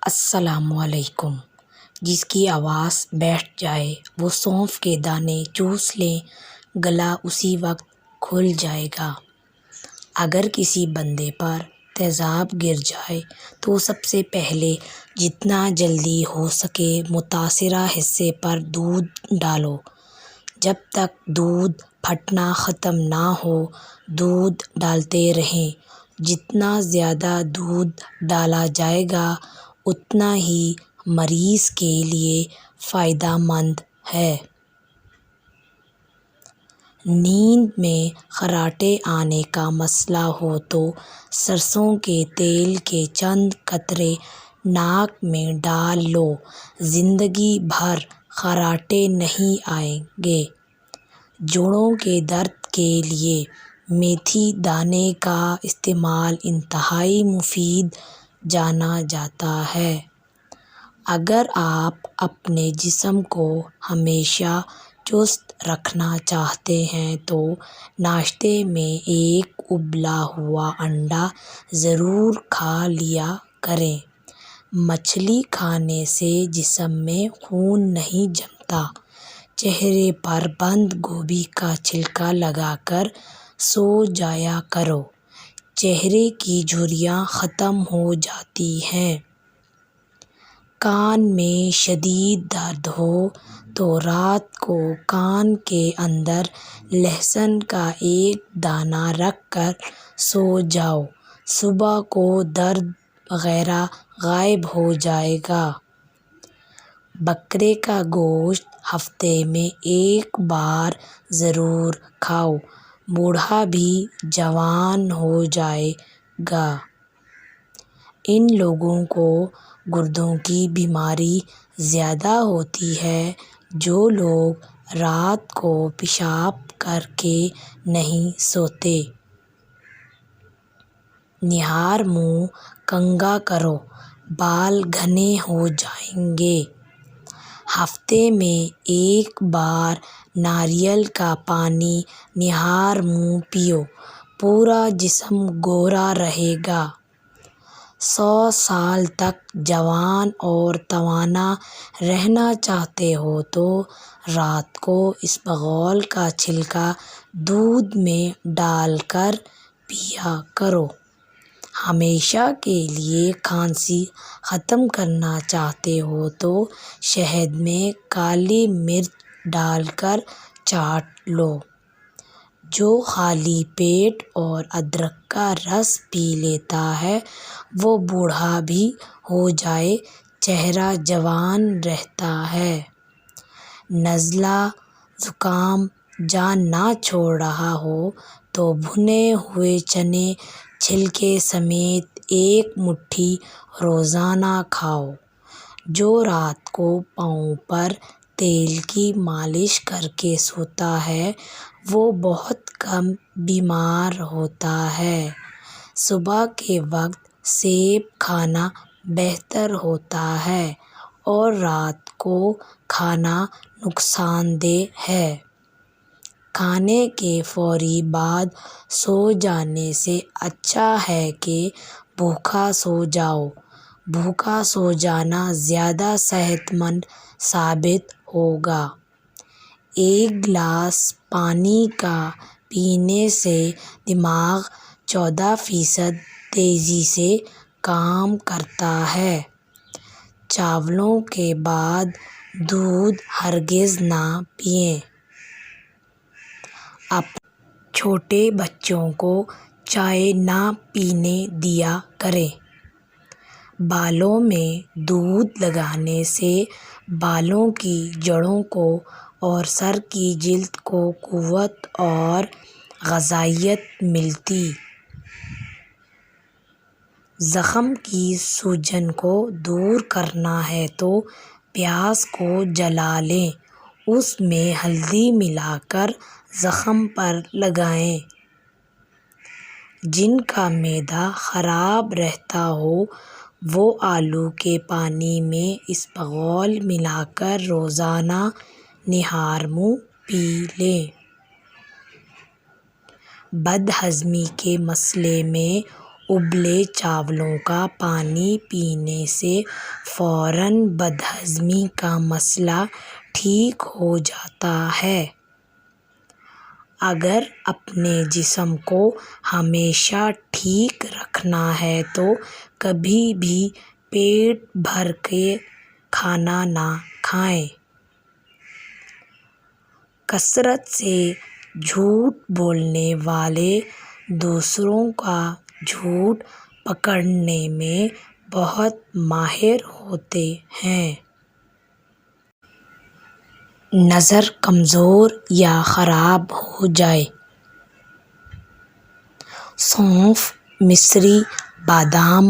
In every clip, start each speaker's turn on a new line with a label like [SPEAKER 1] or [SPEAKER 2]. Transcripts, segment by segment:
[SPEAKER 1] السلام علیکم۔ جس کی آواز بیٹھ جائے وہ سونف کے دانے چوس لیں، گلا اسی وقت کھل جائے گا۔ اگر کسی بندے پر تیزاب گر جائے تو سب سے پہلے جتنا جلدی ہو سکے متاثرہ حصے پر دودھ ڈالو۔ جب تک دودھ پھٹنا ختم نہ ہو دودھ ڈالتے رہیں۔ جتنا زیادہ دودھ ڈالا جائے گا اتنا ہی مریض کے لیے فائدہ مند ہے۔ نیند میں خراٹے آنے کا مسئلہ ہو تو سرسوں کے تیل کے چند قطرے ناک میں ڈال لو، زندگی بھر خراٹے نہیں آئیں گے۔ جوڑوں کے درد کے لیے میتھی دانے کا استعمال انتہائی مفید جانا جاتا ہے۔ اگر آپ اپنے جسم کو ہمیشہ چست رکھنا چاہتے ہیں تو ناشتے میں ایک ابلا ہوا انڈا ضرور کھا لیا کریں۔ مچھلی کھانے سے جسم میں خون نہیں جمتا۔ چہرے پر بند گوبھی کا چھلکا لگا کر سو جایا کرو، چہرے کی جھریاں ختم ہو جاتی ہیں۔ کان میں شدید درد ہو تو رات کو کان کے اندر لہسن کا ایک دانہ رکھ کر سو جاؤ، صبح کو درد وغیرہ غائب ہو جائے گا۔ بکرے کا گوشت ہفتے میں ایک بار ضرور کھاؤ، بوڑھا بھی جوان ہو جائے گا۔ ان لوگوں کو گردوں کی بیماری زیادہ ہوتی ہے جو لوگ رات کو پیشاب کر کے نہیں سوتے۔ نہار منہ کنگھا کرو، بال گھنے ہو جائیں گے۔ ہفتے میں ایک بار ناریل کا پانی نہار منہ پیو، پورا جسم گورا رہے گا۔ 100 سال تک جوان اور توانا رہنا چاہتے ہو تو رات کو اسبغول کا چھلکا دودھ میں ڈال کر پیا کرو۔ ہمیشہ کے لیے کھانسی ختم کرنا چاہتے ہو تو شہد میں کالی مرچ ڈال کر چاٹ لو۔ جو خالی پیٹ اور ادرک کا رس پی لیتا ہے وہ بوڑھا بھی ہو جائے چہرہ جوان رہتا ہے۔ نزلہ زکام جان نہ چھوڑ رہا ہو تو بھنے ہوئے چنے چھلکے سمیت ایک مٹھی روزانہ کھاؤ۔ جو رات کو پاؤں پر تیل کی مالش کر کے سوتا ہے وہ بہت کم بیمار ہوتا ہے۔ صبح کے وقت سیب کھانا بہتر ہوتا ہے اور رات کو کھانا نقصان دہ ہے۔ کھانے کے فوری بعد سو جانے سے اچھا ہے کہ بھوکا سو جاؤ۔ بھوکا سو جانا زیادہ صحت مند ثابت ہوگا۔ ایک گلاس پانی کا پینے سے دماغ 14% تیزی سے کام کرتا ہے۔ چاولوں کے بعد دودھ ہرگز نہ پئیں۔ چھوٹے بچوں کو چائے نہ پینے دیا کریں۔ بالوں میں دودھ لگانے سے بالوں کی جڑوں کو اور سر کی جلد کو قوت اور غذائیت ملتی۔ زخم کی سوجن کو دور کرنا ہے تو پیاز کو جلا لیں، اس میں ہلدی ملا کر زخم پر لگائیں۔ جن کا معدہ خراب رہتا ہو وہ آلو کے پانی میں اسبغول ملا کر روزانہ نہار منہ پی لیں۔ بد ہضمی کے مسئلے میں ابلے چاولوں کا پانی پینے سے فوراً بدہضمی کا مسئلہ ٹھیک ہو جاتا ہے۔ اگر اپنے جسم کو ہمیشہ ٹھیک رکھنا ہے تو کبھی بھی پیٹ بھر کے کھانا نہ کھائیں۔ کثرت سے جھوٹ بولنے والے دوسروں کا جھوٹ پکڑنے میں بہت ماہر ہوتے ہیں۔ نظر کمزور یا خراب ہو جائے۔ سونف، مصری، بادام،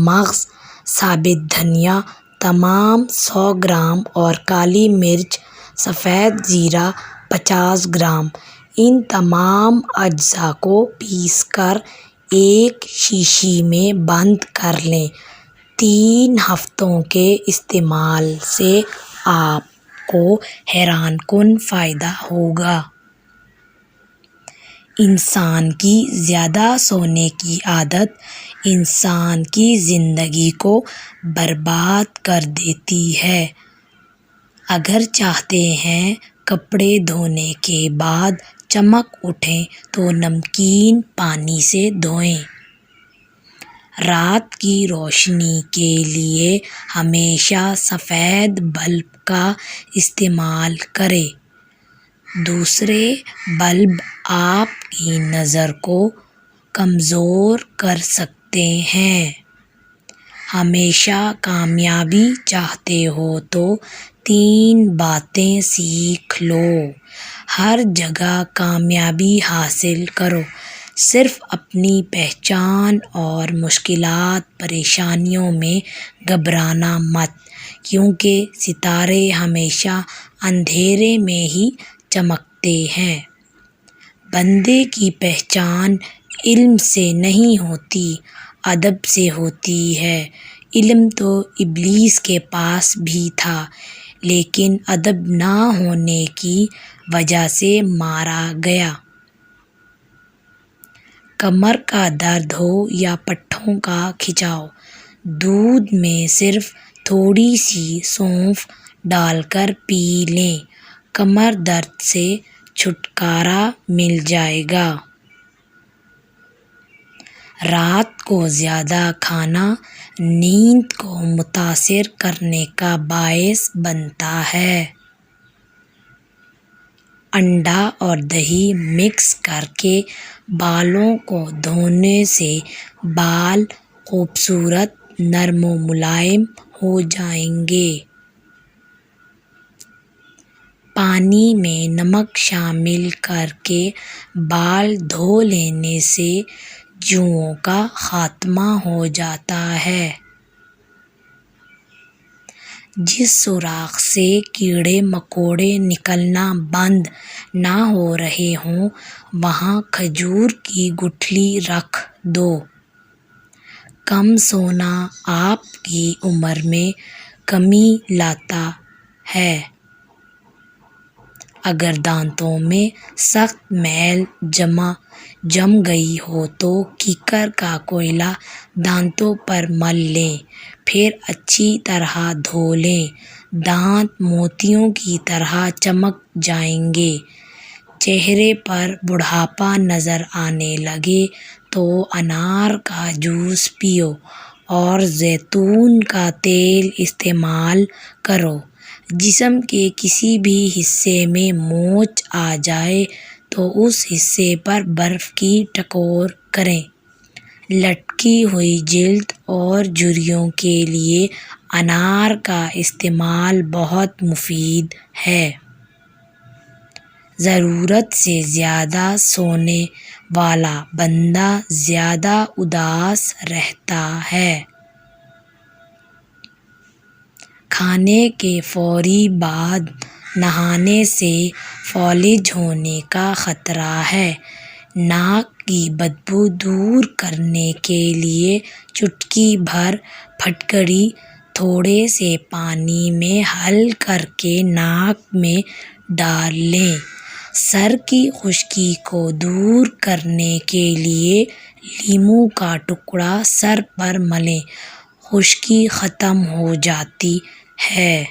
[SPEAKER 1] مغز، ثابت دھنیا تمام 100 گرام اور کالی مرچ، سفید زیرہ 50 گرام، ان تمام اجزاء کو پیس کر ایک شیشی میں بند کر لیں۔ 3 ہفتوں کے استعمال سے آپ کو حیران کن فائدہ ہوگا۔ انسان کی زیادہ سونے کی عادت انسان کی زندگی کو برباد کر دیتی ہے۔ اگر چاہتے ہیں کپڑے دھونے کے بعد چمک اٹھے تو نمکین پانی سے دھوئیں۔ رات کی روشنی کے لیے ہمیشہ سفید بلب کا استعمال کریں۔ دوسرے بلب آپ کی نظر کو کمزور کر سکتے ہیں۔ ہمیشہ کامیابی چاہتے ہو تو 3 باتیں سیکھ لو۔ ہر جگہ کامیابی حاصل کرو، صرف اپنی پہچان اور مشکلات پریشانیوں میں گھبرانا مت، کیونکہ ستارے ہمیشہ اندھیرے میں ہی چمکتے ہیں۔ بندے کی پہچان علم سے نہیں ہوتی، ادب سے ہوتی ہے۔ علم تو ابلیس کے پاس بھی تھا، لیکن ادب نہ ہونے کی وجہ سے مارا گیا۔ کمر کا درد ہو یا پٹھوں کا کھچاؤ، دودھ میں صرف تھوڑی سی سونف ڈال کر پی لیں، کمر درد سے چھٹکارا مل جائے گا۔ رات کو زیادہ کھانا نیند کو متاثر کرنے کا باعث بنتا ہے۔ انڈا اور دہی مکس کر کے بالوں کو دھونے سے بال خوبصورت، نرم و ملائم ہو جائیں گے۔ پانی میں نمک شامل کر کے بال دھو لینے سے جوؤں کا خاتمہ ہو جاتا ہے۔ جس سوراخ سے کیڑے مکوڑے نکلنا بند نہ ہو رہے ہوں وہاں کھجور کی گٹھلی رکھ دو۔ کم سونا آپ کی عمر میں کمی لاتا ہے۔ اگر دانتوں میں سخت میل جم گئی ہو تو کیکر کا کوئلہ دانتوں پر مل لیں، پھر اچھی طرح دھو لیں۔ دانت موتیوں کی طرح چمک جائیں گے۔ چہرے پر بڑھاپا نظر آنے لگے تو انار کا جوس پیو اور زیتون کا تیل استعمال کرو۔ جسم کے کسی بھی حصے میں موچ آ جائے تو اس حصے پر برف کی ٹکور کریں۔ لٹکی ہوئی جلد اور جھریوں کے لیے انار کا استعمال بہت مفید ہے۔ ضرورت سے زیادہ سونے والا بندہ زیادہ اداس رہتا ہے۔ کھانے کے فوری بعد نہانے سے فالج ہونے کا خطرہ ہے۔ ناک کی بدبو دور کرنے کے لیے چٹکی بھر پھٹکری تھوڑے سے پانی میں حل کر کے ناک میں ڈال لیں۔ سر کی خشکی کو دور کرنے کے لیے لیموں کا ٹکڑا سر پر ملیں، خشکی ختم ہو جاتی ہے۔